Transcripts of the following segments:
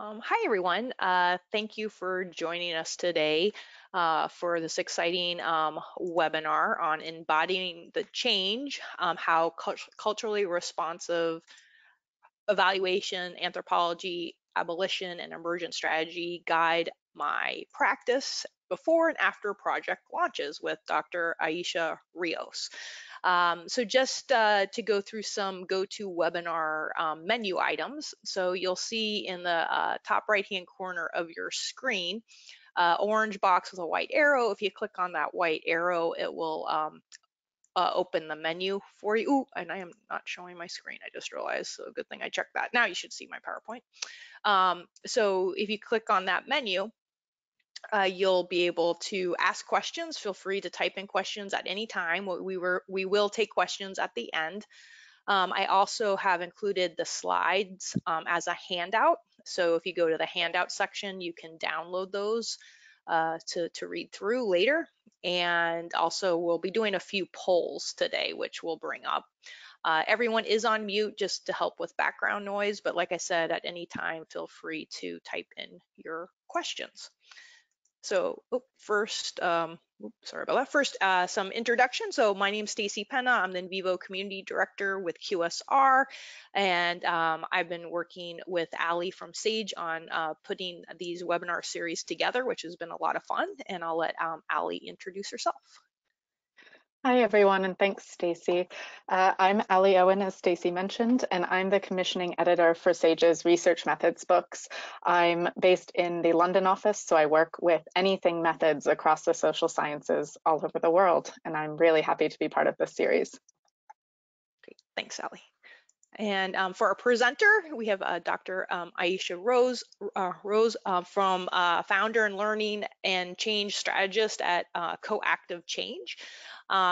Hi, everyone. Thank you for joining us today for this exciting webinar on embodying the change, how culturally responsive evaluation, anthropology, abolition, and emergent strategy guide my practice before and after project launches with Dr. Aisha Rios. So just to go through some go-to webinar menu items. So you'll see in the top right-hand corner of your screen, orange box with a white arrow. If you click on that white arrow, it will open the menu for you. Ooh, and I am not showing my screen. I just realized, so good thing I checked that. Now you should see my PowerPoint. So if you click on that menu, you'll be able to ask questions. Feel free to type in questions at any time. We will take questions at the end. I also have included the slides as a handout. So if you go to the handout section, you can download those to read through later. And also we'll be doing a few polls today, which we'll bring up. Everyone is on mute just to help with background noise, but like I said, at any time, feel free to type in your questions. So first, sorry about that. First, some introduction. So my name's Stacy Penna. I'm the NVivo Community Director with QSR, and I've been working with Ali from Sage on putting these webinar series together, which has been a lot of fun. And I'll let Ali introduce herself. Hi, everyone, and thanks, Stacy. I'm Ali Owen, as Stacy mentioned, and I'm the commissioning editor for Sage's Research Methods books. I'm based in the London office, so I work with anything methods across the social sciences all over the world, and I'm really happy to be part of this series. Great. Thanks, Ali. And for our presenter, we have Dr. Aisha Rios, from founder and learning and change strategist at Coactive Change.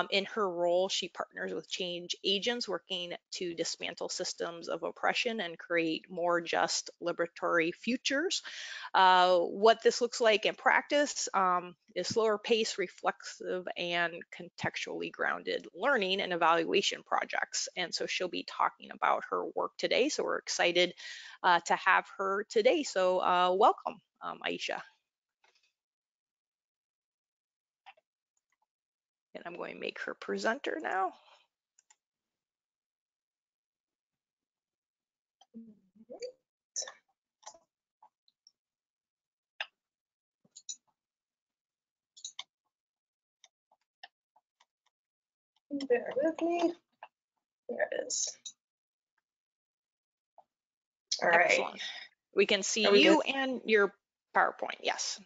In her role, she partners with change agents working to dismantle systems of oppression and create more just liberatory futures. What this looks like in practice is slower pace, reflexive, and contextually grounded learning and evaluation projects. And so she'll be talking about her work today. So we're excited to have her today. So welcome, Aisha. And I'm going to make her presenter now. Bear with me. There it is. All Excellent. right. We can see you and your PowerPoint. Yes.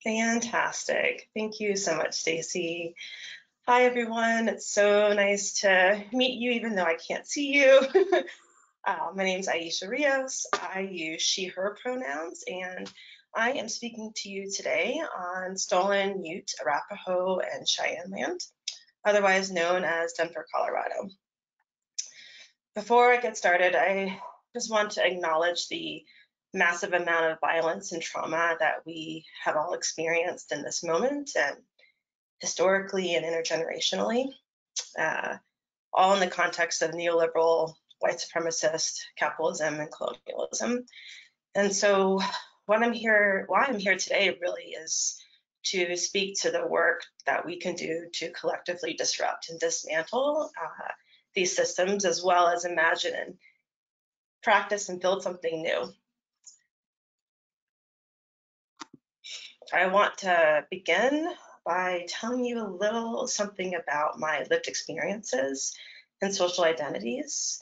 Fantastic. Thank you so much, Stacy. Hi, everyone. It's so nice to meet you, even though I can't see you. My name is Aisha Rios. I use she, her pronouns, and I am speaking to you today on stolen Ute, Arapaho, and Cheyenne land, otherwise known as Denver, Colorado. Before I get started, I just want to acknowledge the massive amount of violence and trauma that we have all experienced in this moment, and historically and intergenerationally, all in the context of neoliberal, white supremacist capitalism and colonialism. And so why I'm here today really is to speak to the work that we can do to collectively disrupt and dismantle these systems, as well as imagine and practice and build something new. I want to begin by telling you a little something about my lived experiences and social identities.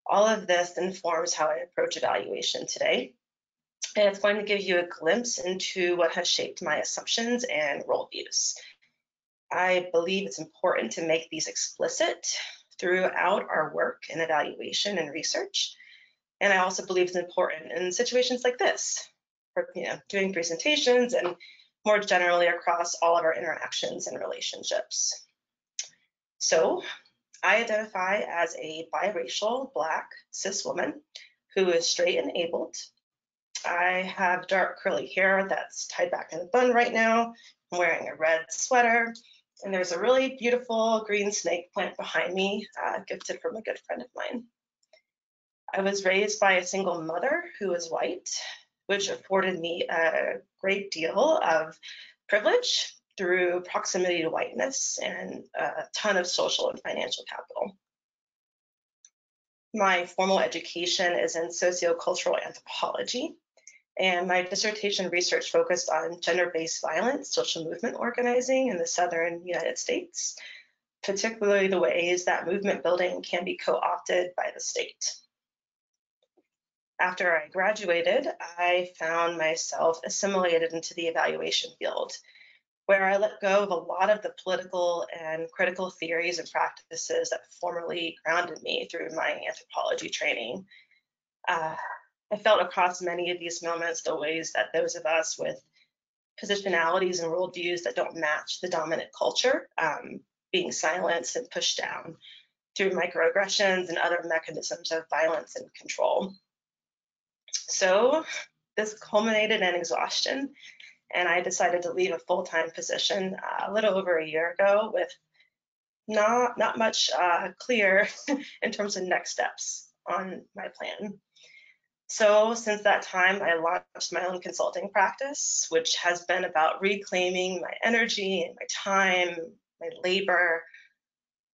All of this informs how I approach evaluation today, and it's going to give you a glimpse into what has shaped my assumptions and worldviews. I believe it's important to make these explicit throughout our work in evaluation and research, and I also believe it's important in situations like this, for doing presentations and more generally across all of our interactions and relationships. So I identify as a biracial, Black, cis woman who is straight and abled. I have dark curly hair that's tied back in a bun right now. I'm wearing a red sweater, and there's a really beautiful green snake plant behind me, gifted from a good friend of mine. I was raised by a single mother who was white, which afforded me a great deal of privilege through proximity to whiteness and a ton of social and financial capital. My formal education is in sociocultural anthropology, and my dissertation research focused on gender-based violence, social movement organizing in the Southern United States, particularly the ways that movement building can be co-opted by the state. After I graduated, I found myself assimilated into the evaluation field, where I let go of a lot of the political and critical theories and practices that formerly grounded me through my anthropology training. I felt across many of these moments the ways that those of us with positionalities and worldviews that don't match the dominant culture being silenced and pushed down through microaggressions and other mechanisms of violence and control. So this culminated in exhaustion, and I decided to leave a full-time position a little over a year ago with not much clear in terms of next steps on my plan. So since that time, I launched my own consulting practice, which has been about reclaiming my energy and my time, my labor.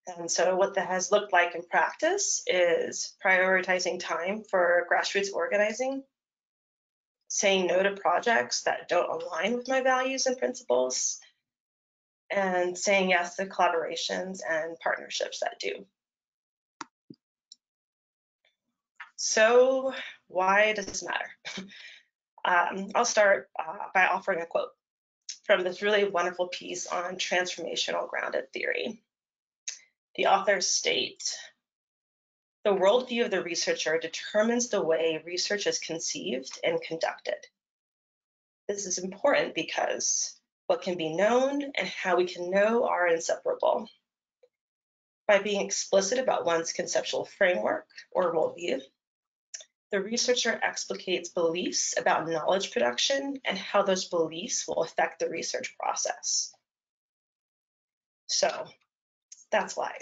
And so what that has looked like in practice is prioritizing time for grassroots organizing, saying no to projects that don't align with my values and principles, and saying yes to collaborations and partnerships that do. So why does this matter? I'll start by offering a quote from this really wonderful piece on transformational grounded theory. The authors state, "The worldview of the researcher determines the way research is conceived and conducted. This is important because what can be known and how we can know are inseparable. By being explicit about one's conceptual framework or worldview, the researcher explicates beliefs about knowledge production and how those beliefs will affect the research process." So that's why.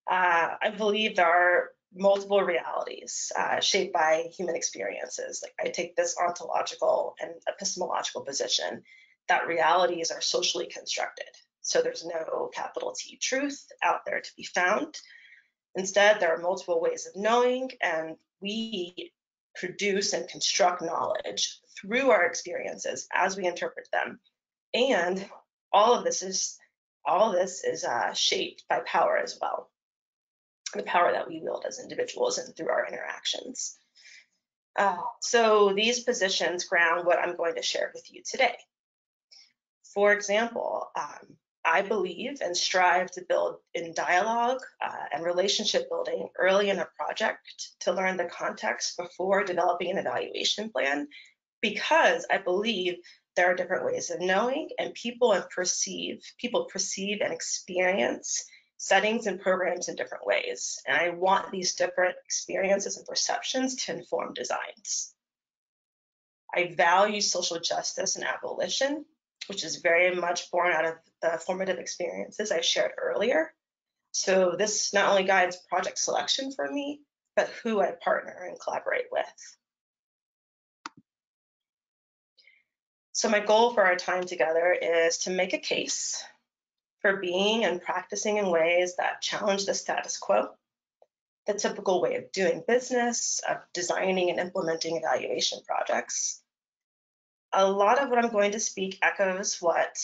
I believe there are multiple realities shaped by human experiences. Like, I take this ontological and epistemological position that realities are socially constructed. So there's no capital T truth out there to be found. Instead, there are multiple ways of knowing, and we produce and construct knowledge through our experiences as we interpret them. And all of this is shaped by power as well, the power that we wield as individuals and through our interactions. So these positions ground what I'm going to share with you today. For example, I believe and strive to build in dialogue and relationship building early in a project to learn the context before developing an evaluation plan, because I believe there are different ways of knowing, and people perceive and experience settings and programs in different ways. And I want these different experiences and perceptions to inform designs. I value social justice and abolition, which is very much born out of the formative experiences I shared earlier. So this not only guides project selection for me, but who I partner and collaborate with. So my goal for our time together is to make a case for being and practicing in ways that challenge the status quo, the typical way of doing business, of designing and implementing evaluation projects. A lot of what I'm going to speak echoes what,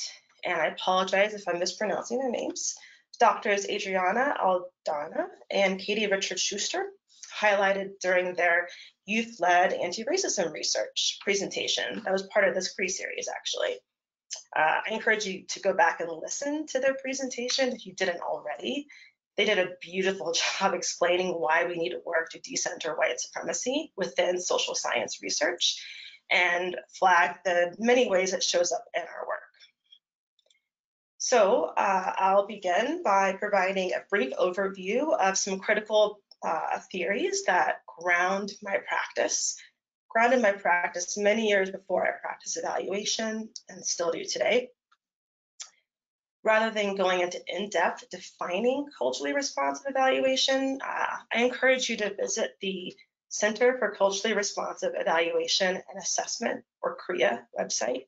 and I apologize if I'm mispronouncing their names, Doctors Adriana Aldana and Katie Richard-Schuster highlighted during their youth-led anti-racism research presentation. That was part of this pre-series, actually. I encourage you to go back and listen to their presentation if you didn't already. They did a beautiful job explaining why we need to work to decenter white supremacy within social science research and flag the many ways it shows up in our work. So I'll begin by providing a brief overview of some critical theories that grounded my practice many years before I practiced evaluation and still do today. Rather than going into in-depth defining culturally responsive evaluation, I encourage you to visit the Center for Culturally Responsive Evaluation and Assessment, or CREA website.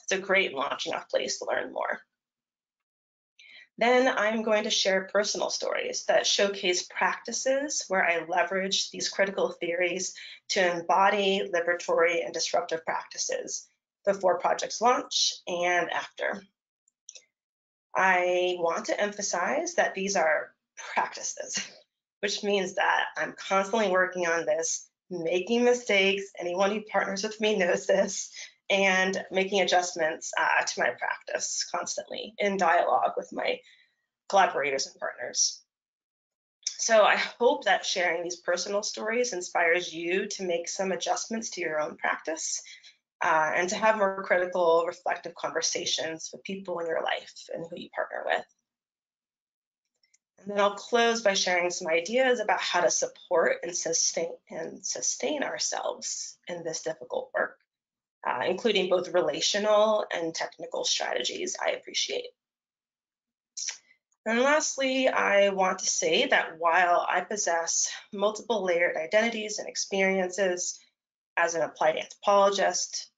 It's a great launching off place to learn more. Then I'm going to share personal stories that showcase practices where I leverage these critical theories to embody liberatory and disruptive practices before projects launch and after. I want to emphasize that these are practices, which means that I'm constantly working on this, making mistakes. Anyone who partners with me knows this, and making adjustments to my practice constantly in dialogue with my collaborators and partners. So I hope that sharing these personal stories inspires you to make some adjustments to your own practice and to have more critical, reflective conversations with people in your life and who you partner with. And then I'll close by sharing some ideas about how to support and sustain ourselves in this difficult work, including both relational and technical strategies I appreciate. And lastly, I want to say that while I possess multiple layered identities and experiences as an applied anthropologist,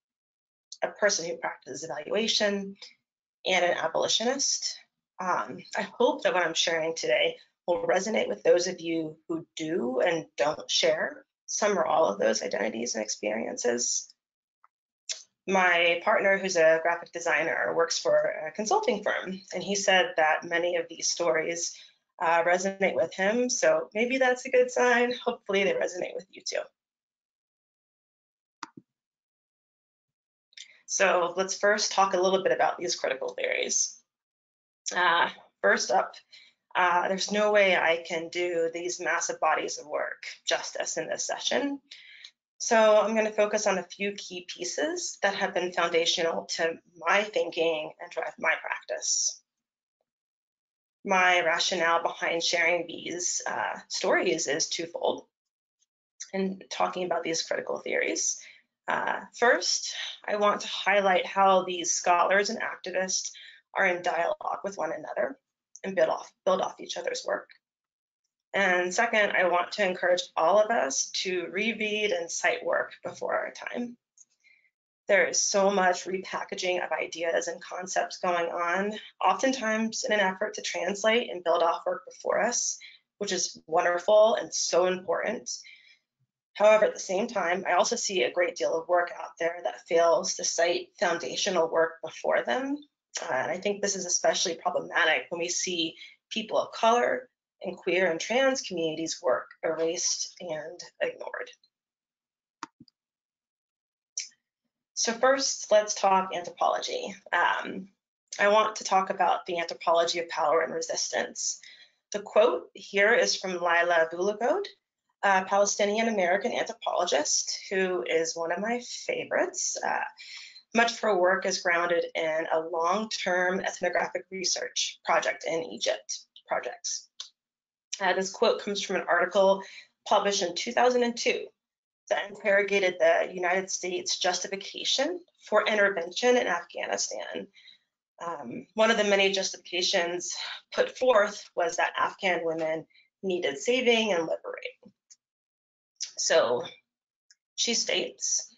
a person who practices evaluation, and an abolitionist, I hope that what I'm sharing today will resonate with those of you who do and don't share some or all of those identities and experiences. My partner, who's a graphic designer, works for a consulting firm, and he said that many of these stories resonate with him, so maybe that's a good sign. Hopefully they resonate with you too. So let's first talk a little bit about these critical theories. First up, there's no way I can do these massive bodies of work justice in this session. So I'm going to focus on a few key pieces that have been foundational to my thinking and drive my practice. My rationale behind sharing these stories is twofold in talking about these critical theories. First, I want to highlight how these scholars and activists are in dialogue with one another and build off each other's work. And second, I want to encourage all of us to reread and cite work before our time. There is so much repackaging of ideas and concepts going on, oftentimes in an effort to translate and build off work before us, which is wonderful and so important. However, at the same time, I also see a great deal of work out there that fails to cite foundational work before them. And I think this is especially problematic when we see people of color and queer and trans communities' work erased and ignored. So first, let's talk anthropology. I want to talk about the anthropology of power and resistance. The quote here is from Laila Boulagoud, a Palestinian-American anthropologist who is one of my favorites. Much of her work is grounded in a long-term ethnographic research project in Egypt. This quote comes from an article published in 2002 that interrogated the United States justification for intervention in Afghanistan. One of the many justifications put forth was that Afghan women needed saving and liberating. So she states,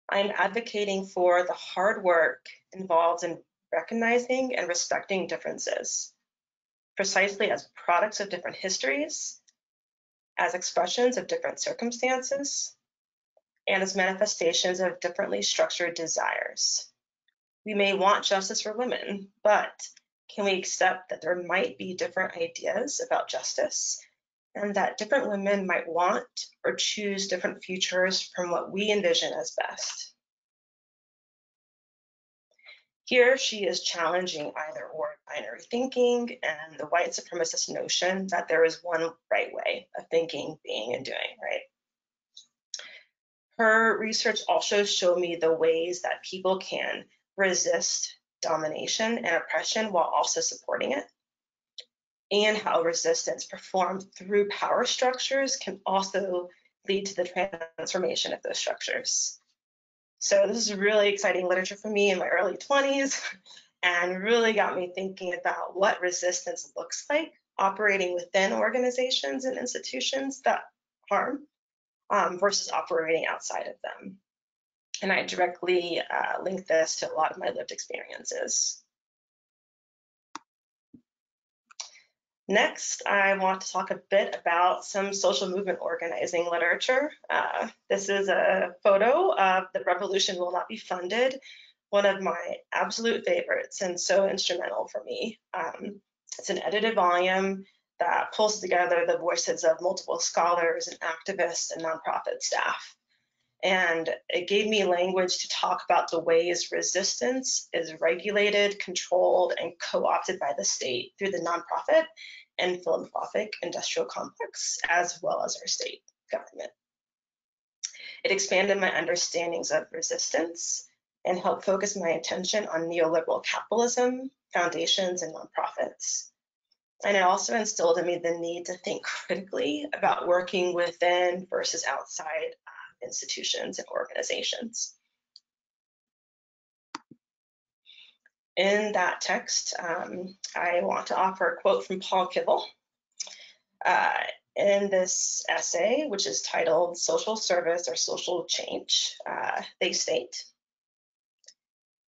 I'm advocating for the hard work involved in recognizing and respecting differences, precisely as products of different histories, as expressions of different circumstances, and as manifestations of differently structured desires. We may want justice for women, but can we accept that there might be different ideas about justice and that different women might want or choose different futures from what we envision as best? Here she is challenging either or binary thinking and the white supremacist notion that there is one right way of thinking, being, and doing, right? Her research also showed me the ways that people can resist domination and oppression while also supporting it, and how resistance performed through power structures can also lead to the transformation of those structures. So this is really exciting literature for me in my early 20s and really got me thinking about what resistance looks like operating within organizations and institutions that harm versus operating outside of them. And I directly link this to a lot of my lived experiences. Next, I want to talk a bit about some social movement organizing literature. This is a photo of The Revolution Will Not Be Funded, one of my absolute favorites and so instrumental for me. It's an edited volume that pulls together the voices of multiple scholars and activists and nonprofit staff. And it gave me language to talk about the ways resistance is regulated, controlled, and co-opted by the state through the nonprofit and philanthropic industrial complex, as well as our state government. It expanded my understandings of resistance and helped focus my attention on neoliberal capitalism, foundations, and nonprofits. And it also instilled in me the need to think critically about working within versus outside institutions and organizations. In that text, I want to offer a quote from Paul Kivel. In this essay, which is titled Social Service or Social Change, they state,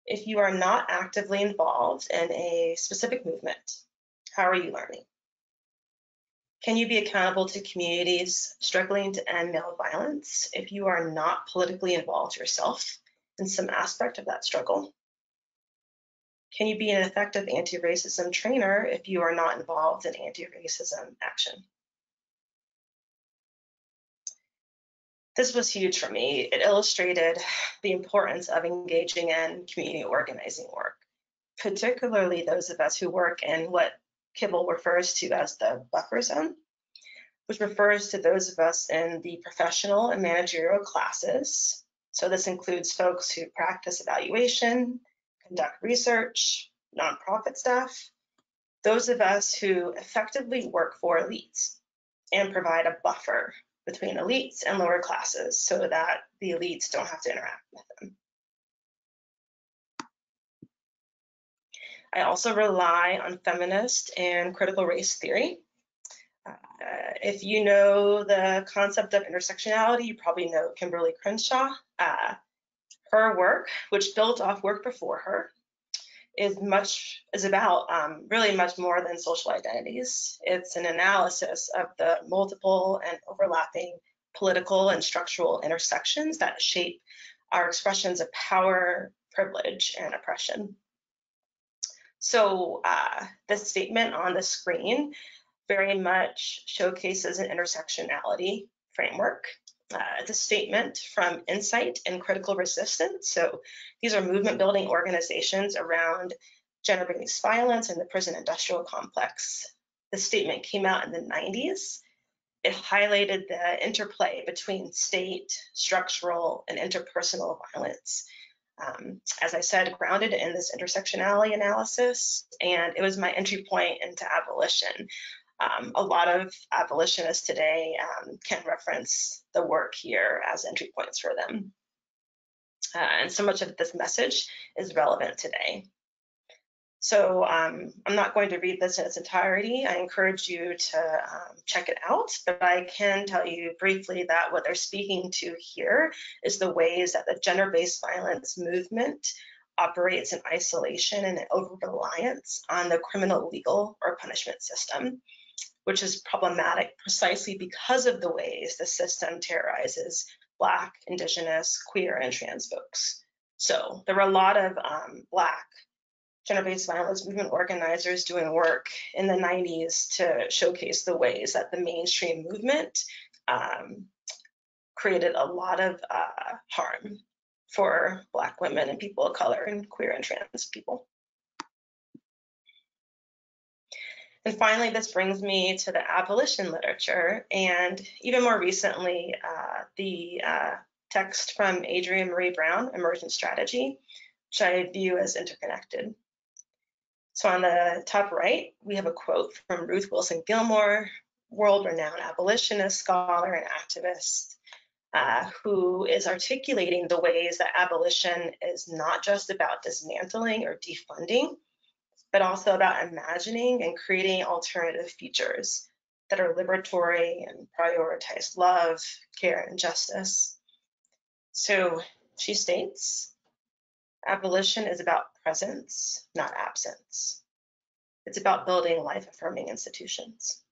if you are not actively involved in a specific movement, how are you learning? Can you be accountable to communities struggling to end male violence if you are not politically involved yourself in some aspect of that struggle? Can you be an effective anti-racism trainer if you are not involved in anti-racism action? This was huge for me. It illustrated the importance of engaging in community organizing work, particularly those of us who work in what Kivel refers to as the buffer zone, which refers to those of us in the professional and managerial classes. So this includes folks who practice evaluation, conduct research, nonprofit staff, those of us who effectively work for elites and provide a buffer between elites and lower classes so that the elites don't have to interact with them. I also rely on feminist and critical race theory. If you know the concept of intersectionality, you probably know Kimberly Crenshaw. Her work, which built off work before her, is about really much more than social identities. It's an analysis of the multiple and overlapping political and structural intersections that shape our expressions of power, privilege, and oppression. So this statement on the screen very much showcases an intersectionality framework. It's a statement from Insight and Critical Resistance. So these are movement building organizations around gender-based violence in the prison industrial complex. The statement came out in the 90s. It highlighted the interplay between state, structural, and interpersonal violence. As I said, grounded in this intersectionality analysis, and it was my entry point into abolition. A lot of abolitionists today can reference the work here as entry points for them. And so much of this message is relevant today. So I'm not going to read this in its entirety. I encourage you to check it out, but I can tell you briefly that what they're speaking to here is the ways that the gender-based violence movement operates in isolation and over-reliance on the criminal legal or punishment system, which is problematic precisely because of the ways the system terrorizes Black, Indigenous, queer, and trans folks. So there were a lot of Black gender-based violence movement organizers doing work in the 90s to showcase the ways that the mainstream movement created a lot of harm for Black women and people of color and queer and trans people. And finally, this brings me to the abolition literature, and even more recently, the text from Adrienne Maree Brown, Emergent Strategy, which I view as interconnected. So on the top right, we have a quote from Ruth Wilson Gilmore, world-renowned abolitionist, scholar, and activist, who is articulating the ways that abolition is not just about dismantling or defunding, but also about imagining and creating alternative futures that are liberatory and prioritize love, care, and justice. So she states, abolition is about presence, not absence. It's about building life-affirming institutions.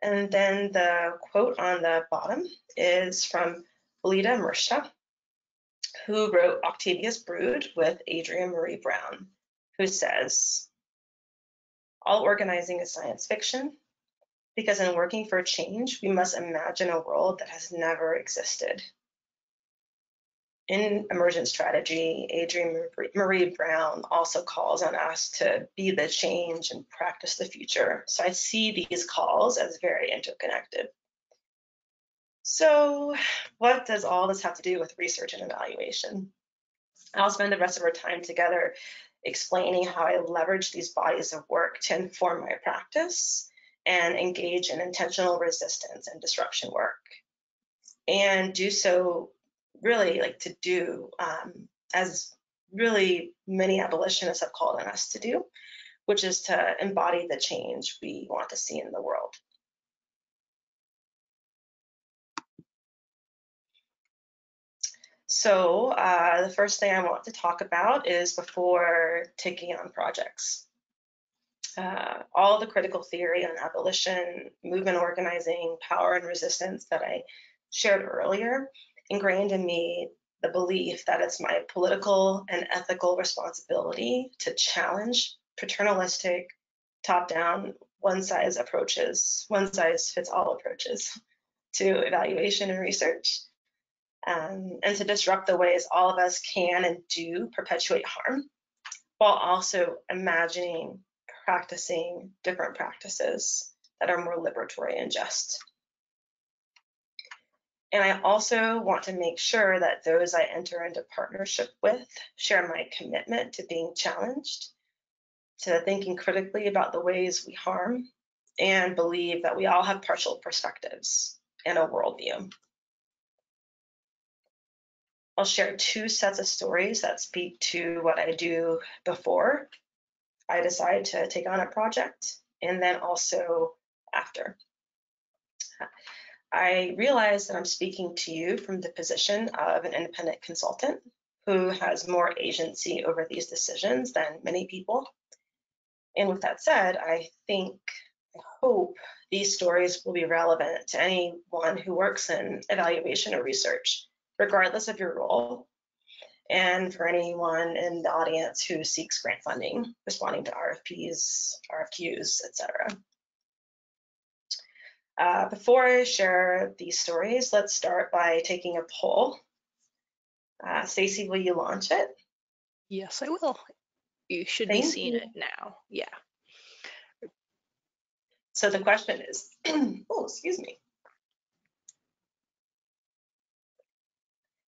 And then the quote on the bottom is from Belita Mersha, who wrote Octavia's Brood with Adrienne Marie Brown, who says, all organizing is science fiction, because in working for change, we must imagine a world that has never existed. In Emergent Strategy, Adrienne Marie Brown also calls on us to be the change and practice the future. So I see these calls as very interconnected. So what does all this have to do with research and evaluation? I'll spend the rest of our time together explaining how I leverage these bodies of work to inform my practice and engage in intentional resistance and disruption work, and do so really to do as really many abolitionists have called on us to do, which is to embody the change we want to see in the world. So the first thing I want to talk about is before taking on projects. All the critical theory on abolition, movement organizing, power and resistance that I shared earlier ingrained in me the belief that it's my political and ethical responsibility to challenge paternalistic, top-down, one-size-fits-all approaches to evaluation and research, and to disrupt the ways all of us can and do perpetuate harm, while also imagining, practicing different practices that are more liberatory and just. And I also want to make sure that those I enter into partnership with share my commitment to being challenged, to thinking critically about the ways we harm, and believe that we all have partial perspectives and a worldview. I'll share two sets of stories that speak to what I do before I decide to take on a project, and then also after. I realize that I'm speaking to you from the position of an independent consultant who has more agency over these decisions than many people. And with that said, I hope these stories will be relevant to anyone who works in evaluation or research, regardless of your role, and for anyone in the audience who seeks grant funding, responding to RFPs, RFQs, etc. Before I share these stories, let's start by taking a poll. Stacy, will you launch it? Yes, I will. You should be seeing it now. Yeah. So the question is, oh, excuse me.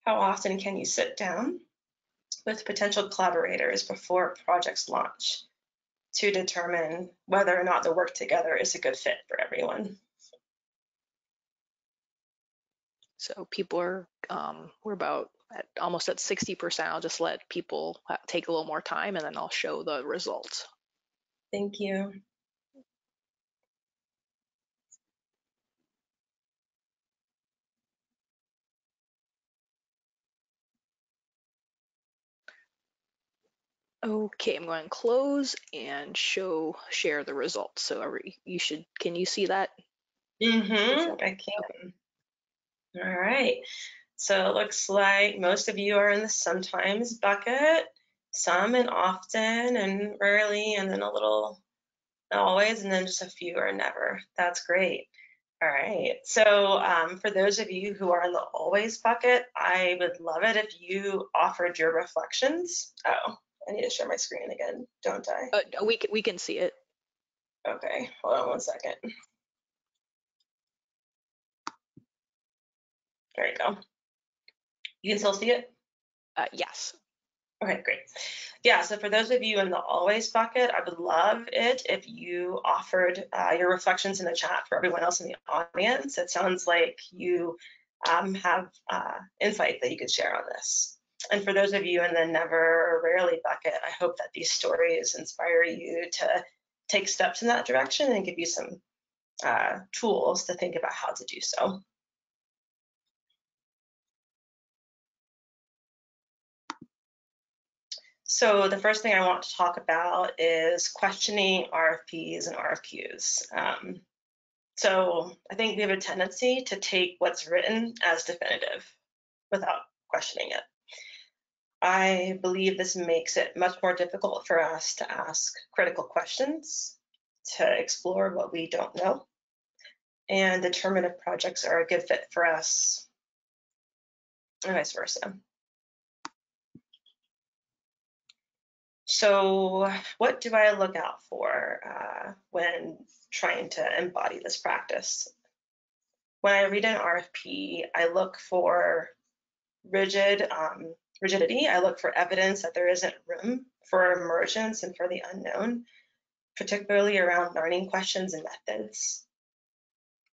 How often can you sit down with potential collaborators before projects launch to determine whether or not the work together is a good fit for everyone? So people are, we're about almost at 60%. I'll just let people take a little more time and then I'll show the results. Thank you. Okay, I'm going to close and share the results. So can you see that? I can. All right. So it looks like most of you are in the sometimes bucket, some in often and rarely, and then a little always, and then just a few are never. That's great. All right. So for those of you who are in the always bucket, I would love it if you offered your reflections. Oh, I need to share my screen again, don't I? We can see it. Okay, hold on one second. There you go. You can still see it? Yes. Okay, great. Yeah, so for those of you in the always bucket, I would love it if you offered your reflections in the chat for everyone else in the audience. It sounds like you have insight that you could share on this. And for those of you in the never or rarely bucket, I hope that these stories inspire you to take steps in that direction and give you some tools to think about how to do so. So the first thing I want to talk about is questioning RFPs and RFQs. So I think we have a tendency to take what's written as definitive without questioning it. I believe this makes it much more difficult for us to ask critical questions, to explore what we don't know, and determine if projects are a good fit for us, and vice versa. So what do I look out for when trying to embody this practice? When I read an RFP, I look for rigidity. I look for evidence that there isn't room for emergence and for the unknown, particularly around learning questions and methods.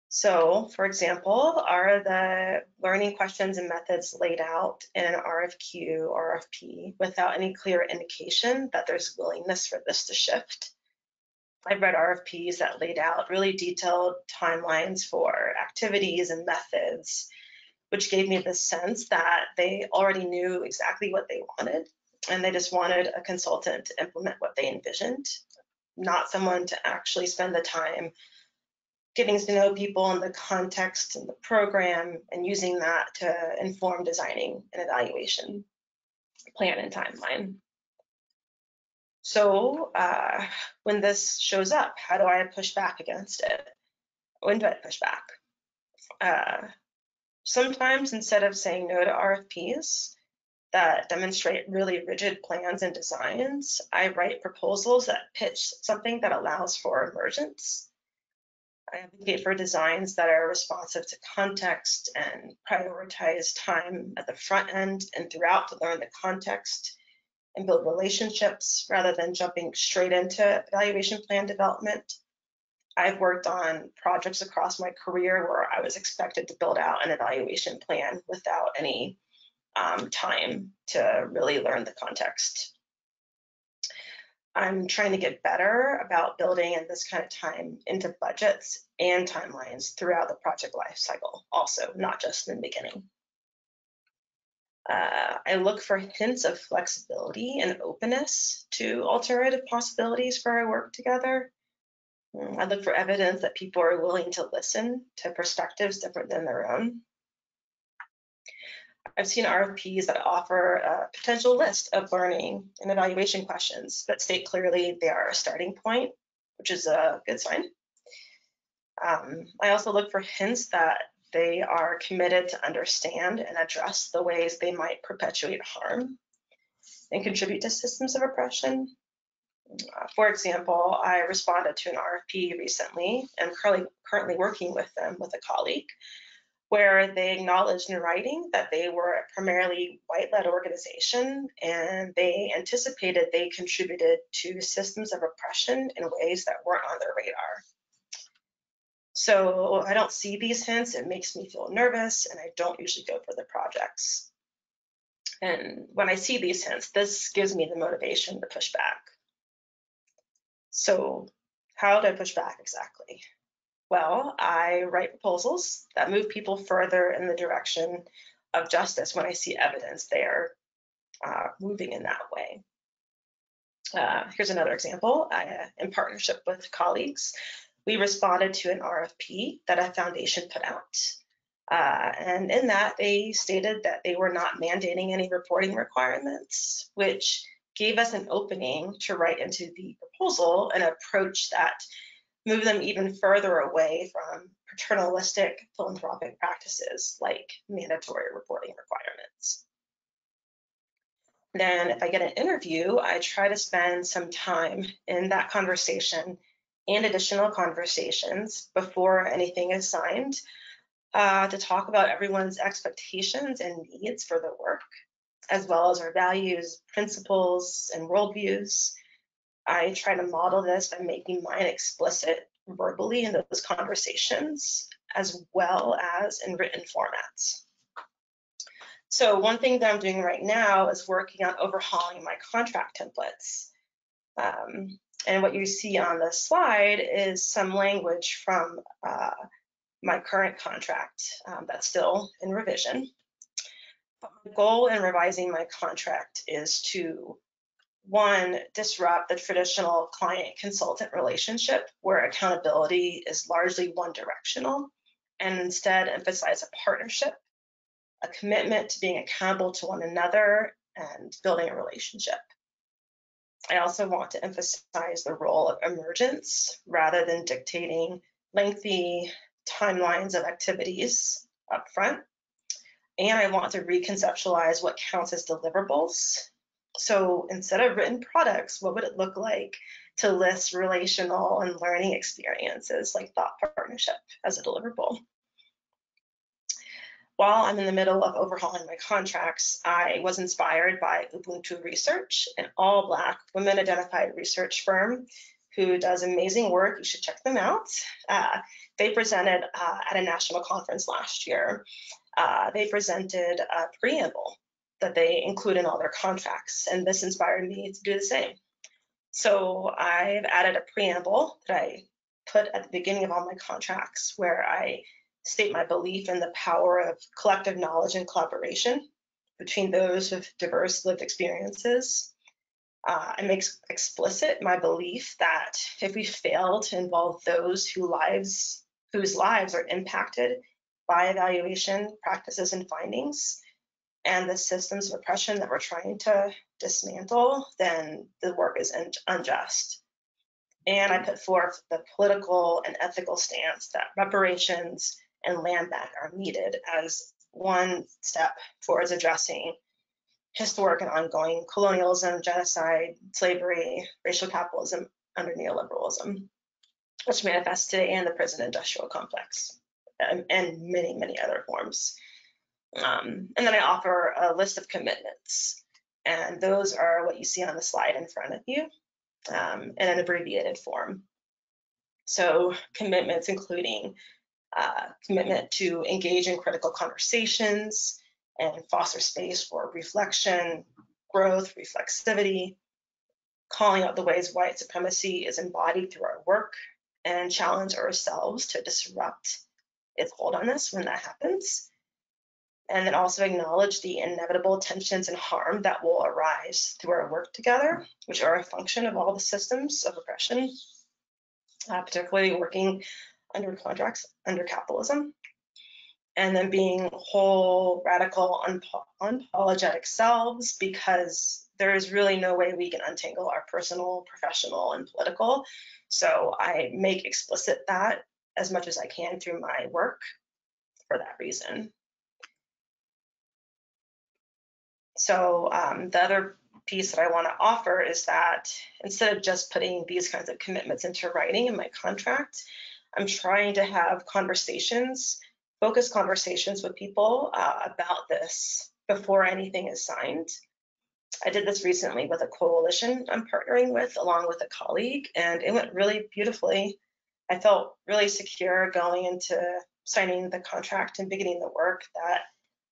So, for example, are the learning questions and methods laid out in an RFQ or RFP without any clear indication that there's willingness for this to shift? I've read RFPs that laid out really detailed timelines for activities and methods, which gave me the sense that they already knew exactly what they wanted, and they just wanted a consultant to implement what they envisioned, not someone to actually spend the time getting to know people in the context and the program and using that to inform designing an evaluation plan and timeline. So when this shows up, how do I push back against it? When do I push back? Sometimes instead of saying no to RFPs that demonstrate really rigid plans and designs, I write proposals that pitch something that allows for emergence. I advocate for designs that are responsive to context and prioritize time at the front end and throughout to learn the context and build relationships rather than jumping straight into evaluation plan development. I've worked on projects across my career where I was expected to build out an evaluation plan without any time to really learn the context. I'm trying to get better about building in this kind of time into budgets and timelines throughout the project life cycle, also, not just in the beginning. I look for hints of flexibility and openness to alternative possibilities for our work together. I look for evidence that people are willing to listen to perspectives different than their own. I've seen RFPs that offer a potential list of learning and evaluation questions that state clearly they are a starting point, which is a good sign. I also look for hints that they are committed to understand and address the ways they might perpetuate harm and contribute to systems of oppression. For example, I responded to an RFP recently and currently working with them with a colleague, where they acknowledged in writing that they were a primarily white-led organization and they anticipated they contributed to systems of oppression in ways that weren't on their radar. So I don't see these hints, it makes me feel nervous and I don't usually go for the projects. And when I see these hints, this gives me the motivation to push back. So how do I push back exactly? Well, I write proposals that move people further in the direction of justice when I see evidence they're moving in that way. Here's another example. In partnership with colleagues, we responded to an RFP that a foundation put out. And in that, they stated that they were not mandating any reporting requirements, which gave us an opening to write into the proposal an approach that move them even further away from paternalistic philanthropic practices like mandatory reporting requirements. Then if I get an interview, I try to spend some time in that conversation and additional conversations before anything is signed to talk about everyone's expectations and needs for the work, as well as our values, principles, and worldviews. I try to model this by making mine explicit verbally in those conversations, as well as in written formats. So one thing that I'm doing right now is working on overhauling my contract templates. And what you see on the slide is some language from my current contract that's still in revision. But my goal in revising my contract is to, one, disrupt the traditional client-consultant relationship where accountability is largely one-directional, and instead emphasize a partnership, a commitment to being accountable to one another and building a relationship. I also want to emphasize the role of emergence rather than dictating lengthy timelines of activities up front. And I want to reconceptualize what counts as deliverables. So instead of written products, what would it look like to list relational and learning experiences like thought partnership as a deliverable? While I'm in the middle of overhauling my contracts, I was inspired by Ubuntu Research, an all-Black, women-identified research firm who does amazing work. You should check them out. They presented at a national conference last year. They presented a preamble that they include in all their contracts, and this inspired me to do the same. So I've added a preamble that I put at the beginning of all my contracts where I state my belief in the power of collective knowledge and collaboration between those with diverse lived experiences. I make explicit my belief that if we fail to involve those whose lives are impacted by evaluation practices and findings and the systems of oppression that we're trying to dismantle, then the work is unjust. And I put forth the political and ethical stance that reparations and land back are needed as one step towards addressing historic and ongoing colonialism, genocide, slavery, racial capitalism under neoliberalism, which manifests today in the prison industrial complex and many, many other forms. And then I offer a list of commitments, and those are what you see on the slide in front of you in an abbreviated form. So commitments including commitment to engage in critical conversations and foster space for reflection, growth, reflexivity, calling out the ways white supremacy is embodied through our work, and challenge ourselves to disrupt its hold on us when that happens. And then also acknowledge the inevitable tensions and harm that will arise through our work together, which are a function of all the systems of oppression, particularly working under contracts under capitalism. And then being whole, radical, unapologetic selves, because there is really no way we can untangle our personal, professional, and political. So I make explicit that as much as I can through my work for that reason. So the other piece that I want to offer is that instead of just putting these kinds of commitments into writing in my contract, I'm trying to have conversations, focused conversations with people about this before anything is signed. I did this recently with a coalition I'm partnering with along with a colleague, and it went really beautifully. I felt really secure going into signing the contract and beginning the work that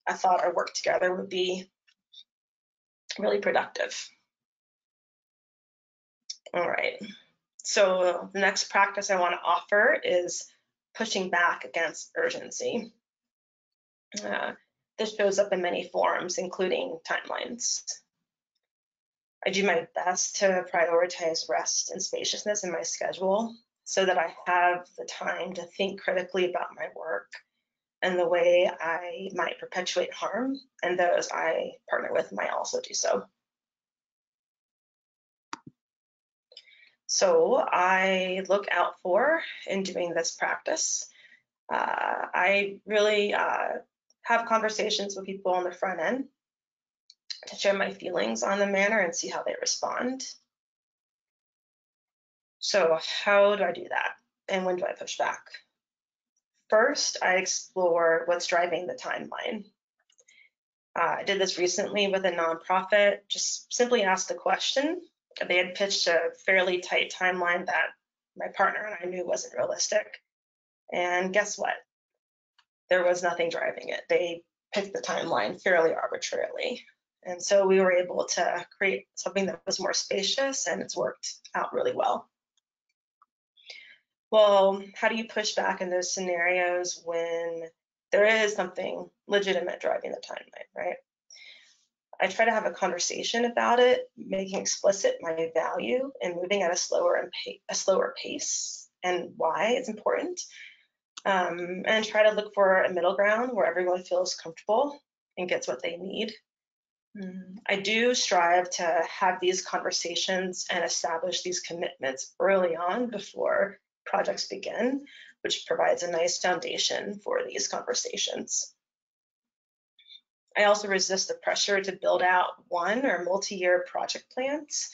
I thought our work together would be really productive. All right, so the next practice I want to offer is pushing back against urgency. This shows up in many forms, including timelines. I do my best to prioritize rest and spaciousness in my schedule so that I have the time to think critically about my work and the way I might perpetuate harm, and those I partner with might also do so. So I look out for, in doing this practice, I really have conversations with people on the front end to share my feelings on the matter and see how they respond. So how do I do that? And when do I push back? First, I explore what's driving the timeline. I did this recently with a nonprofit, just simply asked the question. They had pitched a fairly tight timeline that my partner and I knew wasn't realistic. And guess what? There was nothing driving it. They picked the timeline fairly arbitrarily. And so we were able to create something that was more spacious, and it's worked out really well. Well, how do you push back in those scenarios when there is something legitimate driving the timeline, right? I try to have a conversation about it, making explicit my value and moving at a slower pace and why it's important, and try to look for a middle ground where everyone feels comfortable and gets what they need. I do strive to have these conversations and establish these commitments early on before projects begin, which provides a nice foundation for these conversations. I also resist the pressure to build out one or multi-year project plans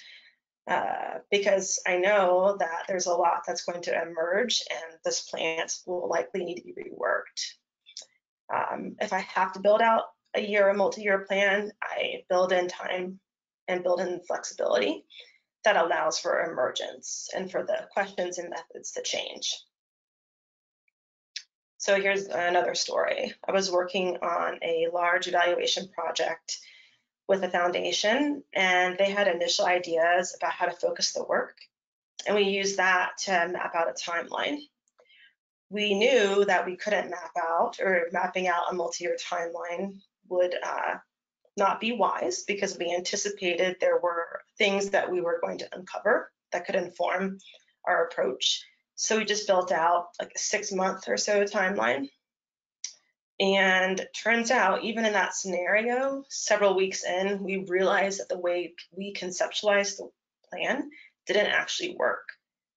because I know that there's a lot that's going to emerge and those plans will likely need to be reworked. If I have to build out a year or multi-year plan, I build in time and build in flexibility that allows for emergence and for the questions and methods to change. So here's another story. I was working on a large evaluation project with a foundation, and they had initial ideas about how to focus the work, and we used that to map out a timeline. We knew that we couldn't map out, or mapping out a multi-year timeline would not be wise because we anticipated there were things that we were going to uncover that could inform our approach. So we just built out like a 6-month or so timeline. And turns out, even in that scenario, several weeks in, we realized that the way we conceptualized the plan didn't actually work.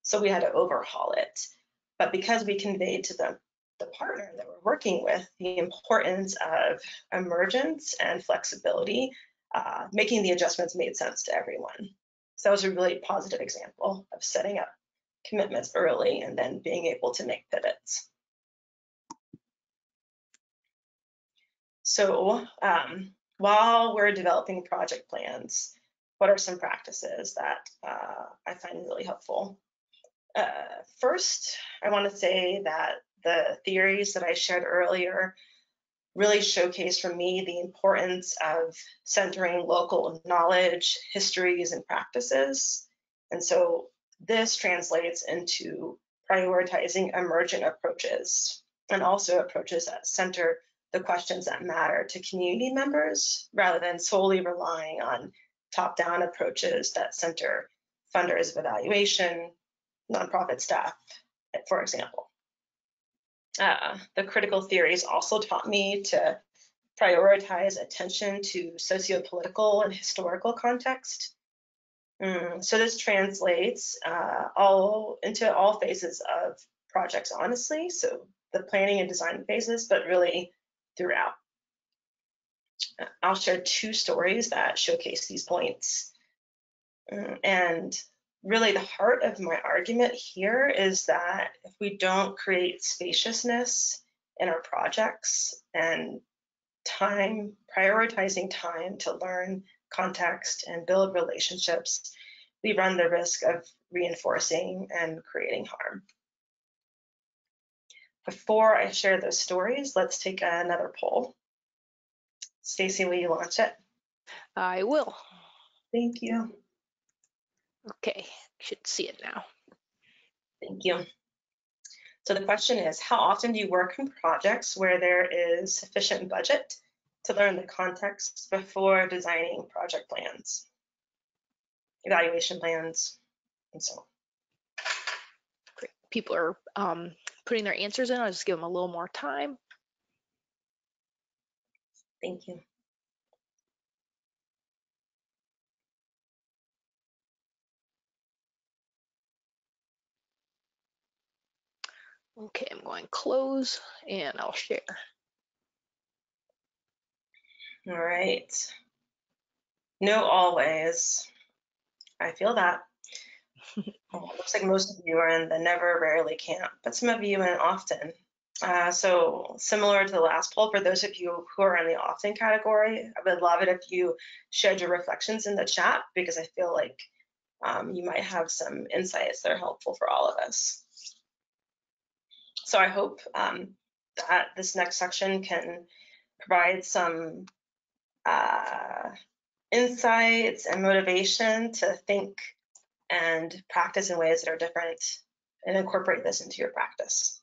So we had to overhaul it. But because we conveyed to the partner that we're working with the importance of emergence and flexibility, making the adjustments made sense to everyone. So that was a really positive example of setting up commitments early and then being able to make pivots. So while we're developing project plans, what are some practices that I find really helpful? First, I want to say that the theories that I shared earlier really showcase for me the importance of centering local knowledge, histories, and practices. And so this translates into prioritizing emergent approaches and also approaches that center the questions that matter to community members rather than solely relying on top-down approaches that center funders of evaluation, nonprofit staff, for example. The critical theories also taught me to prioritize attention to socio-political and historical context. So this translates into all phases of projects, honestly. So the planning and design phases, but really throughout. I'll share 2 stories that showcase these points. And really the heart of my argument here is that if we don't create spaciousness in our projects and prioritizing time to learn context and build relationships, we run the risk of reinforcing and creating harm. Before I share those stories, let's take another poll. Stacy, will you launch it? I will. Thank you. Okay, should see it now. Thank you. So the question is, how often do you work on projects where there is sufficient budget to learn the context before designing project plans, evaluation plans, and so on? Great. People are putting their answers in. I'll just give them a little more time. Thank you. Okay, I'm going close and I'll share. All right. No, always. I feel that. Looks like most of you are in the never, rarely, can't, but some of you in often. So similar to the last poll, for those of you who are in the often category, I would love it if you shared your reflections in the chat because I feel like you might have some insights that are helpful for all of us. So I hope that this next section can provide some insights and motivation to think and practice in ways that are different and incorporate this into your practice.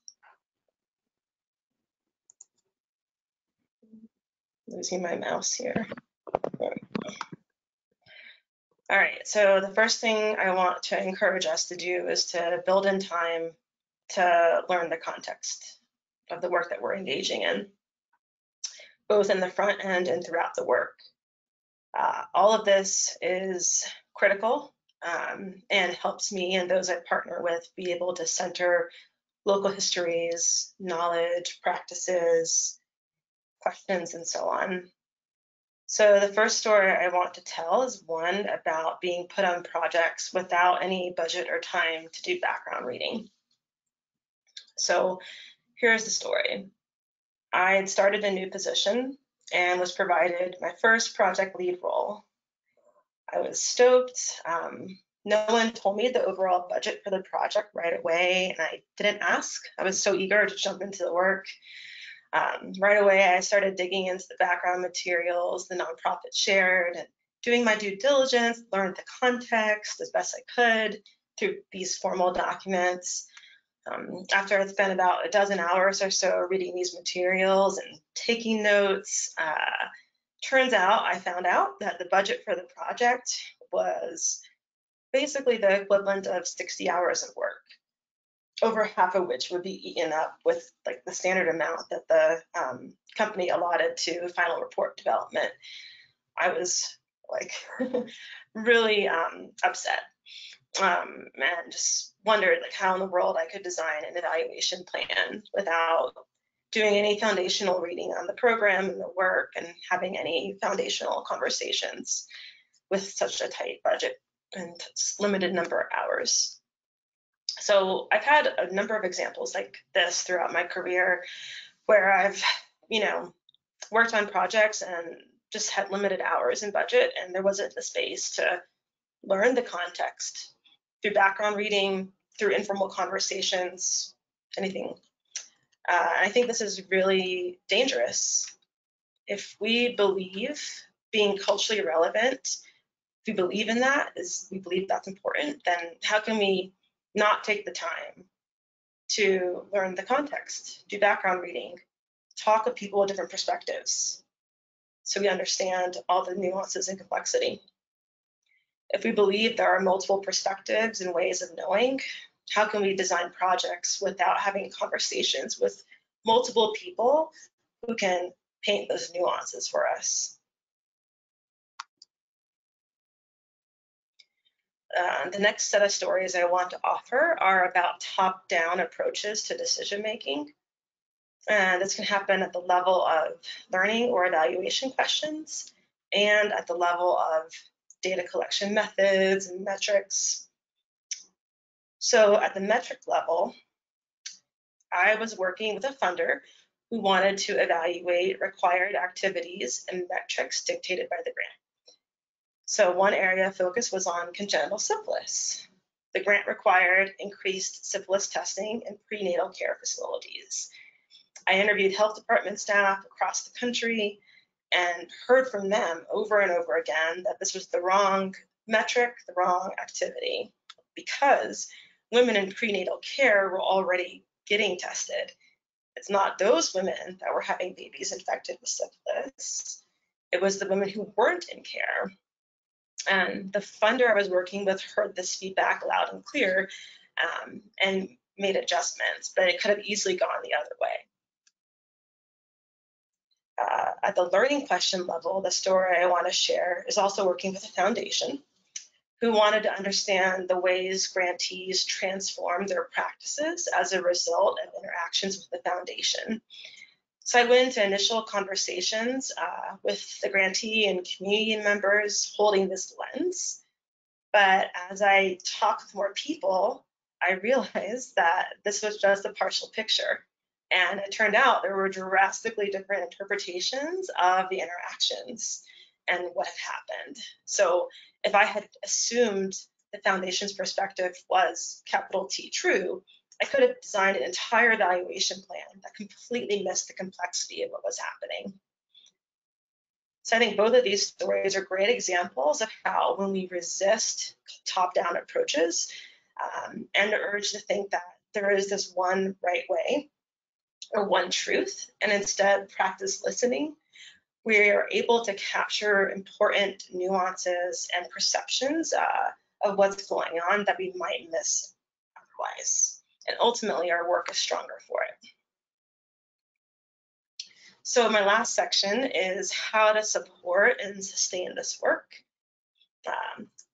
Losing my mouse here. All right, so the first thing I want to encourage us to do is to build in time to learn the context of the work that we're engaging in, both in the front end and throughout the work. All of this is critical and helps me and those I partner with be able to center local histories, knowledge, practices, questions, and so on. So the first story I want to tell is one about being put on projects without any budget or time to do background reading. So here's the story. I had started a new position and was provided my first project lead role. I was stoked. No one told me the overall budget for the project right away, and I didn't ask. I was so eager to jump into the work. Right away, I started digging into the background materials the nonprofit shared and doing my due diligence, learned the context as best I could through these formal documents. After I'd spent about a dozen hours or so reading these materials and taking notes, turns out I found out that the budget for the project was basically the equivalent of 60 hours of work, over half of which would be eaten up with like the standard amount that the company allotted to final report development. I was like really upset and just wondered like how in the world I could design an evaluation plan without doing any foundational reading on the program and the work and having any foundational conversations with such a tight budget and limited number of hours. So I've had a number of examples like this throughout my career where I've, worked on projects and just had limited hours and budget, and there wasn't the space to learn the context through background reading, through informal conversations, anything. I think this is really dangerous. If we believe being culturally relevant, if we believe in that, we believe that's important, then how can we not take the time to learn the context, do background reading, talk with people with different perspectives so we understand all the nuances and complexity? If we believe there are multiple perspectives and ways of knowing, how can we design projects without having conversations with multiple people who can paint those nuances for us? The next set of stories I want to offer are about top-down approaches to decision-making. And this can happen at the level of learning or evaluation questions and at the level of data collection methods and metrics. So at the metric level, I was working with a funder who wanted to evaluate required activities and metrics dictated by the grant. So one area of focus was on congenital syphilis. The grant required increased syphilis testing in prenatal care facilities. I interviewed health department staff across the country and heard from them over and over again that this was the wrong metric, the wrong activity, because women in prenatal care were already getting tested. It's not those women that were having babies infected with syphilis. It was the women who weren't in care. And the funder I was working with heard this feedback loud and clear and made adjustments, but it could have easily gone the other way. At the learning question level, the story I want to share is also working with a foundation who wanted to understand the ways grantees transform their practices as a result of interactions with the foundation. So I went into initial conversations with the grantee and community members holding this lens. But as I talked with more people, I realized that this was just a partial picture. And it turned out there were drastically different interpretations of the interactions and what had happened. So if I had assumed the foundation's perspective was capital T true, I could have designed an entire evaluation plan that completely missed the complexity of what was happening. So I think both of these stories are great examples of how when we resist top-down approaches and the urge to think that there is this one right way or one truth, and instead practice listening, we are able to capture important nuances and perceptions of what's going on that we might miss otherwise. And ultimately, our work is stronger for it. So my last section is how to support and sustain this work.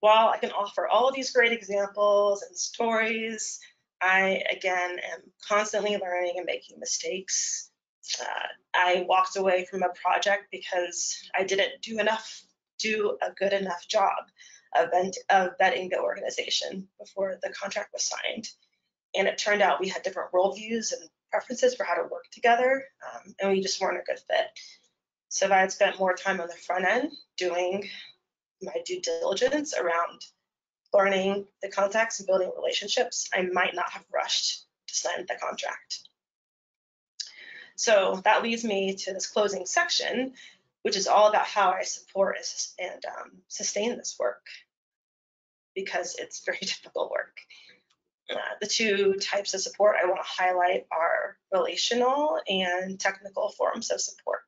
While I can offer all of these great examples and stories, I, again, am constantly learning and making mistakes. I walked away from a project because I didn't do a good enough job of vetting the organization before the contract was signed. And it turned out we had different worldviews and preferences for how to work together, and we just weren't a good fit. So if I had spent more time on the front end doing my due diligence around learning the context and building relationships, I might not have rushed to sign the contract. So that leads me to this closing section, which is all about how I support and sustain this work, because it's very difficult work. The two types of support I want to highlight are relational and technical forms of support.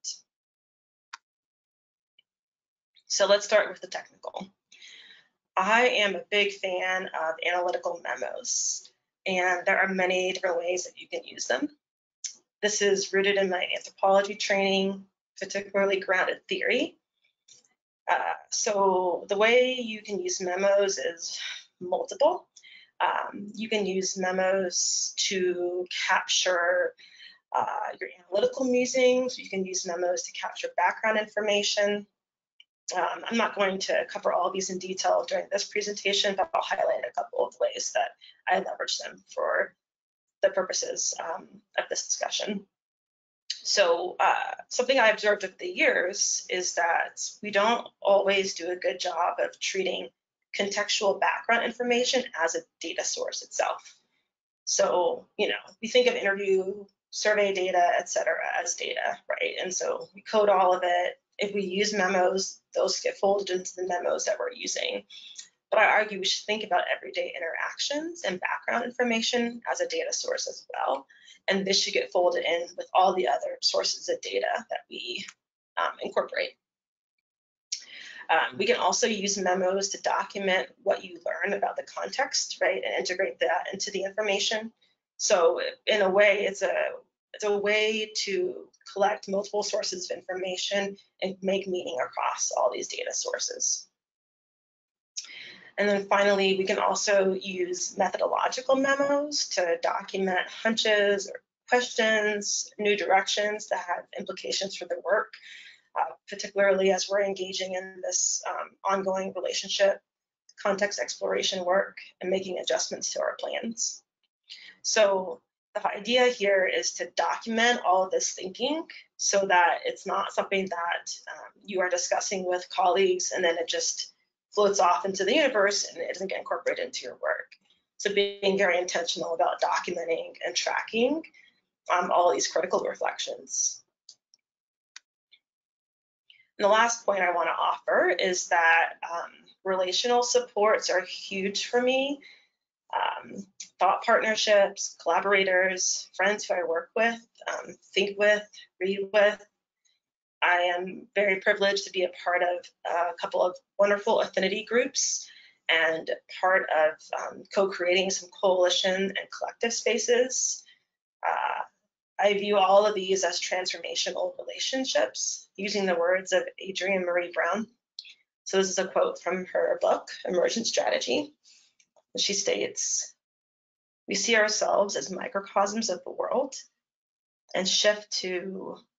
So let's start with the technical. I am a big fan of analytical memos, and there are many different ways that you can use them. This is rooted in my anthropology training, particularly grounded theory. So the way you can use memos is multiple. You can use memos to capture your analytical musings. You can use memos to capture background information. I'm not going to cover all of these in detail during this presentation, but I'll highlight a couple of ways that I leverage them for the purposes of this discussion. So something I observed over the years is that we don't always do a good job of treating contextual background information as a data source itself. So, we think of interview, survey data, et cetera, as data, right? And so we code all of it. If we use memos, those get folded into the memos that we're using. But I argue we should think about everyday interactions and background information as a data source as well. And this should get folded in with all the other sources of data that we incorporate. We can also use memos to document what you learn about the context, right, and integrate that into the information. So in a way, it's a way to collect multiple sources of information and make meaning across all these data sources. And then finally, we can also use methodological memos to document hunches or questions, new directions that have implications for the work, particularly as we're engaging in this ongoing relationship, context exploration work, and making adjustments to our plans. So the idea here is to document all of this thinking so that it's not something that you are discussing with colleagues and then it just floats off into the universe and it doesn't get incorporated into your work. So being very intentional about documenting and tracking all these critical reflections. And the last point I want to offer is that relational supports are huge for me. Thought partnerships, collaborators, friends who I work with, think with, read with. I am very privileged to be a part of a couple of wonderful affinity groups and part of co-creating some coalition and collective spaces. I view all of these as transformational relationships, using the words of Adrienne Marie Brown. So this is a quote from her book, Emergent Strategy. She states, "We see ourselves as microcosms of the world and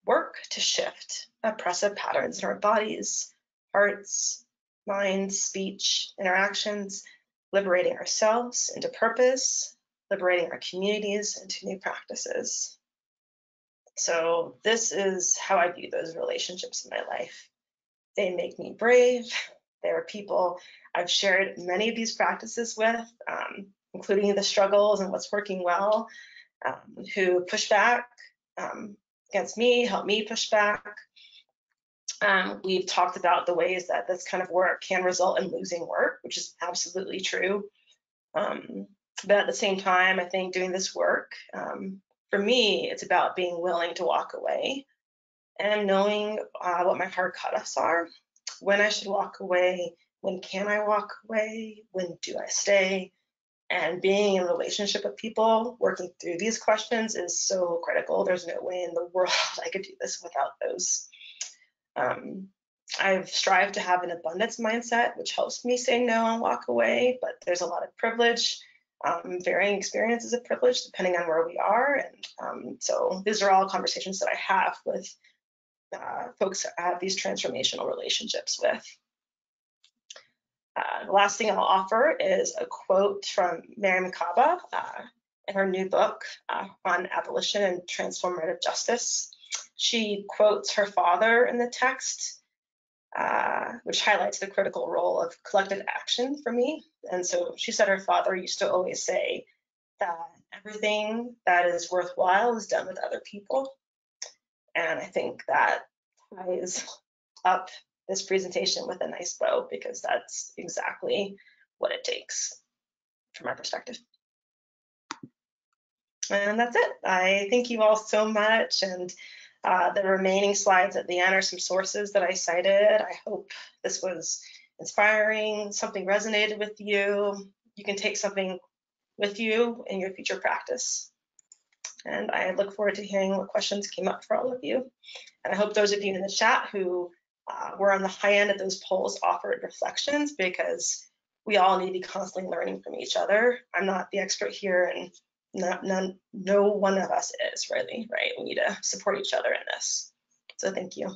work to shift oppressive patterns in our bodies, hearts, minds, speech, interactions, liberating ourselves into purpose, liberating our communities into new practices." So this is how I view those relationships in my life. They make me brave. There are people I've shared many of these practices with, including the struggles and what's working well, who push back against me, help me push back. We've talked about the ways that this kind of work can result in losing work, which is absolutely true. But at the same time, I think doing this work, for me, it's about being willing to walk away and knowing what my hard cutoffs are, when I should walk away, when can I walk away, when do I stay, and being in relationship with people, working through these questions is so critical. There's no way in the world I could do this without those. I've strived to have an abundance mindset, which helps me say no and walk away, but there's a lot of privilege, varying experiences of privilege depending on where we are. And so these are all conversations that I have with folks that I have these transformational relationships with. The last thing I'll offer is a quote from Mariame Kaba in her new book on abolition and transformative justice. She quotes her father in the text, which highlights the critical role of collective action for me. And so she said her father used to always say that everything that is worthwhile is done with other people. And I think that ties up this presentation with a nice bow, because that's exactly what it takes from my perspective. And that's it. I thank you all so much. And the remaining slides at the end are some sources that I cited. I hope this was inspiring, something resonated with you. You can take something with you in your future practice. And I look forward to hearing what questions came up for all of you. And I hope those of you in the chat who were on the high end of those polls offered reflections, because we all need to be constantly learning from each other. I'm not the expert here, and no one of us is really, right? We need to support each other in this. So thank you.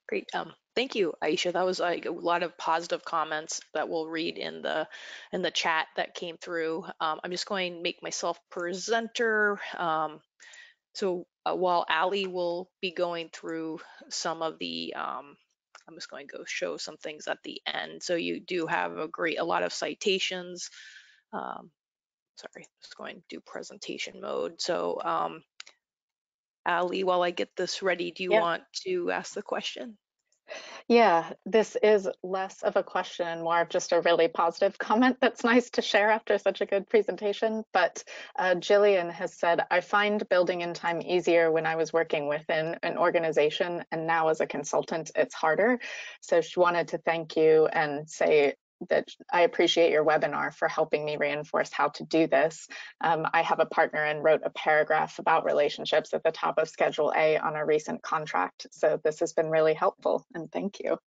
Great. Thank you, Aisha. That was like a lot of positive comments that we'll read in the chat that came through. I'm just going to make myself presenter. So while Ali will be going through some of the, I'm just going to go show some things at the end. So you do have a lot of citations. Sorry, just going to do presentation mode. So Ali, while I get this ready, do you want to ask the question? Yeah, this is less of a question and more of just a really positive comment that's nice to share after such a good presentation. But Jillian has said, I find building in time easier when I was working within an organization, and now as a consultant, it's harder. So she wanted to thank you and say that I appreciate your webinar for helping me reinforce how to do this. I have a partner and wrote a paragraph about relationships at the top of Schedule A on a recent contract. So this has been really helpful, and thank you.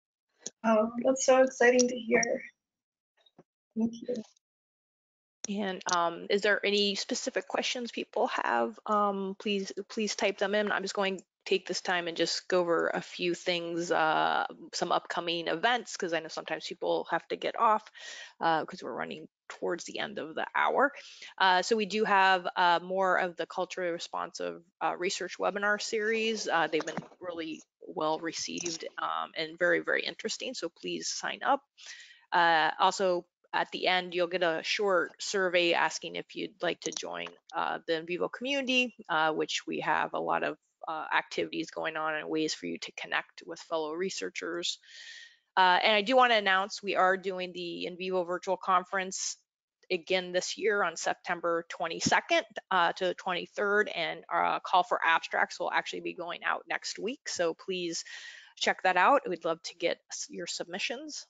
Oh, that's so exciting to hear. Thank you. And is there any specific questions people have? Please type them in. I'm just going to take this time and just go over a few things, some upcoming events, because I know sometimes people have to get off because we're running towards the end of the hour. So we do have more of the culturally responsive research webinar series. They've been really well received and very, very interesting. So please sign up. Also, at the end, you'll get a short survey asking if you'd like to join the NVivo community, which we have a lot of activities going on and ways for you to connect with fellow researchers. And I do want to announce we are doing the NVivo virtual conference again this year on September 22nd to the 23rd, and our call for abstracts will actually be going out next week. So please check that out. We'd love to get your submissions.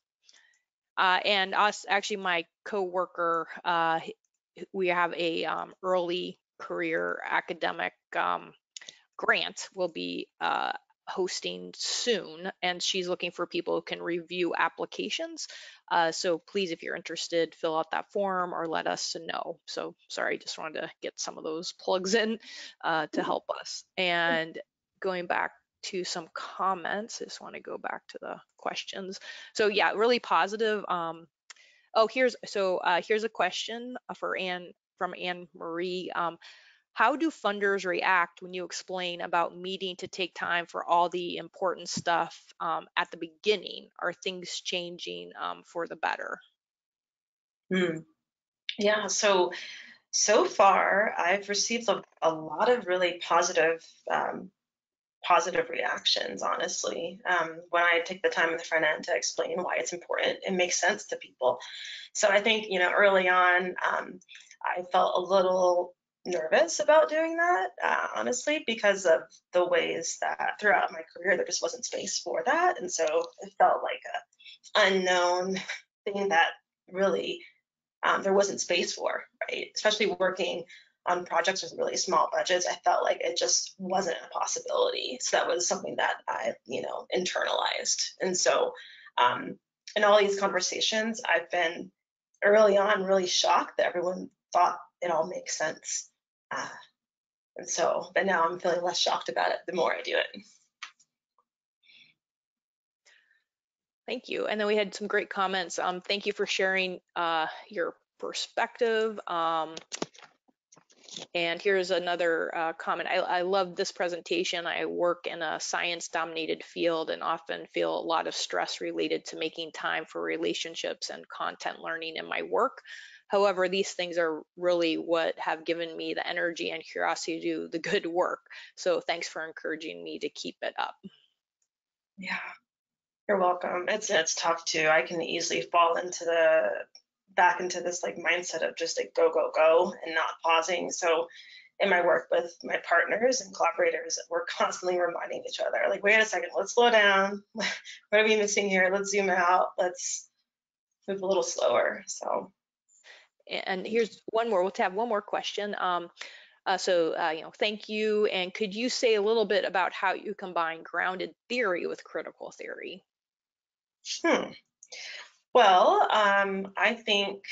And us, actually, my coworker, we have a early career academic grant will be hosting soon, and she's looking for people who can review applications. So please, if you're interested, fill out that form or let us know. So sorry, just wanted to get some of those plugs in to help us. And going back to some comments, I just want to go back to the questions. So yeah, really positive. Oh, here's a question for from Anne Marie. How do funders react when you explain about needing to take time for all the important stuff at the beginning? Are things changing for the better? Yeah, so far I've received a lot of really positive positive reactions, honestly. When I take the time in the front end to explain why it's important, it makes sense to people. So I think, early on, I felt a little nervous about doing that, honestly, because of the ways that throughout my career there just wasn't space for that. And so it felt like an unknown thing that really there wasn't space for, right? Especially working on projects with really small budgets, I felt like it just wasn't a possibility. So that was something that I, internalized. And so in all these conversations, I've been early on really shocked that everyone thought it all makes sense. But now I'm feeling less shocked about it the more I do it. Thank you. And then we had some great comments. Thank you for sharing your perspective. And here's another comment. I love this presentation. I work in a science-dominated field and often feel a lot of stress related to making time for relationships and content learning in my work. However, these things are really what have given me the energy and curiosity to do the good work. So thanks for encouraging me to keep it up. Yeah, you're welcome. It's tough too. I can easily fall back into this like mindset of just like go, go, go and not pausing. So in my work with my partners and collaborators, we're constantly reminding each other, like, wait a second, let's slow down. What are we missing here? Let's zoom out. Let's move a little slower. So. And here's one more. We'll have one more question. Thank you. And could you say a little bit about how you combine grounded theory with critical theory? Well, I think,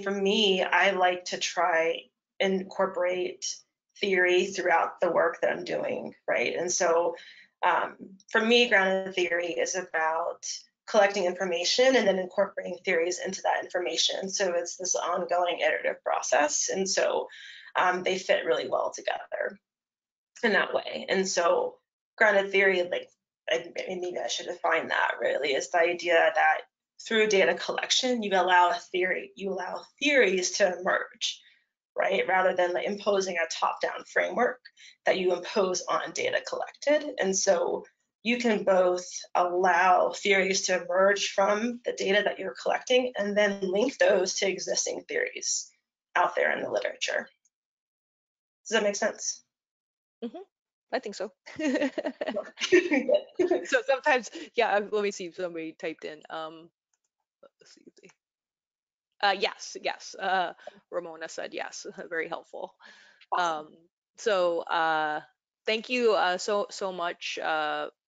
for me, I like to try incorporate theory throughout the work that I'm doing, right? And so for me, grounded theory is about collecting information and then incorporating theories into that information. So it's this ongoing iterative process. And so they fit really well together in that way. And so grounded theory, like, maybe I should define that really, is the idea that through data collection, you allow theories to emerge, right? Rather than like imposing a top-down framework that you impose on data collected. And so you can both allow theories to emerge from the data that you're collecting and then link those to existing theories out there in the literature. Does that make sense? Mm-hmm. I think so. So sometimes, yeah, let me see if somebody typed in. Let's see. Yes. Ramona said yes. Very helpful. Awesome. Thank you so much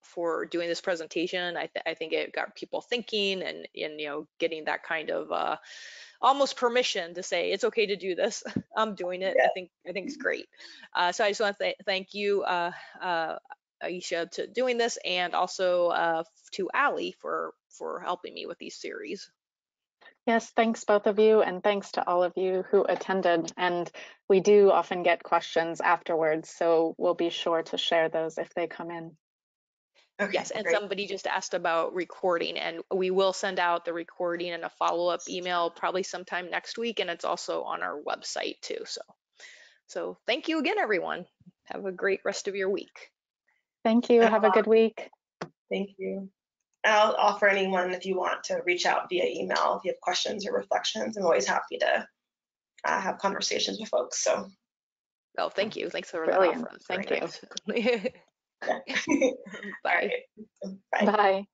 for doing this presentation. I think it got people thinking and getting that kind of almost permission to say it's okay to do this. I'm doing it. Yeah. I think it's great. So I just want to thank you, Aisha, to doing this, and also to Ali for helping me with these series. Yes, thanks both of you, and thanks to all of you who attended. And we do often get questions afterwards, so we'll be sure to share those if they come in. Okay, yes, and great. Somebody just asked about recording, and we will send out the recording and a follow-up email probably sometime next week, and it's also on our website too. So thank you again, everyone. Have a great rest of your week. Thank you. Have a good week. Thank you. I'll offer anyone, if you want to reach out via email, if you have questions or reflections. I'm always happy to have conversations with folks. So. Oh, thank you. Thanks for Brilliant. that offer. Thank you. Nice. Bye. All right. Bye. Bye.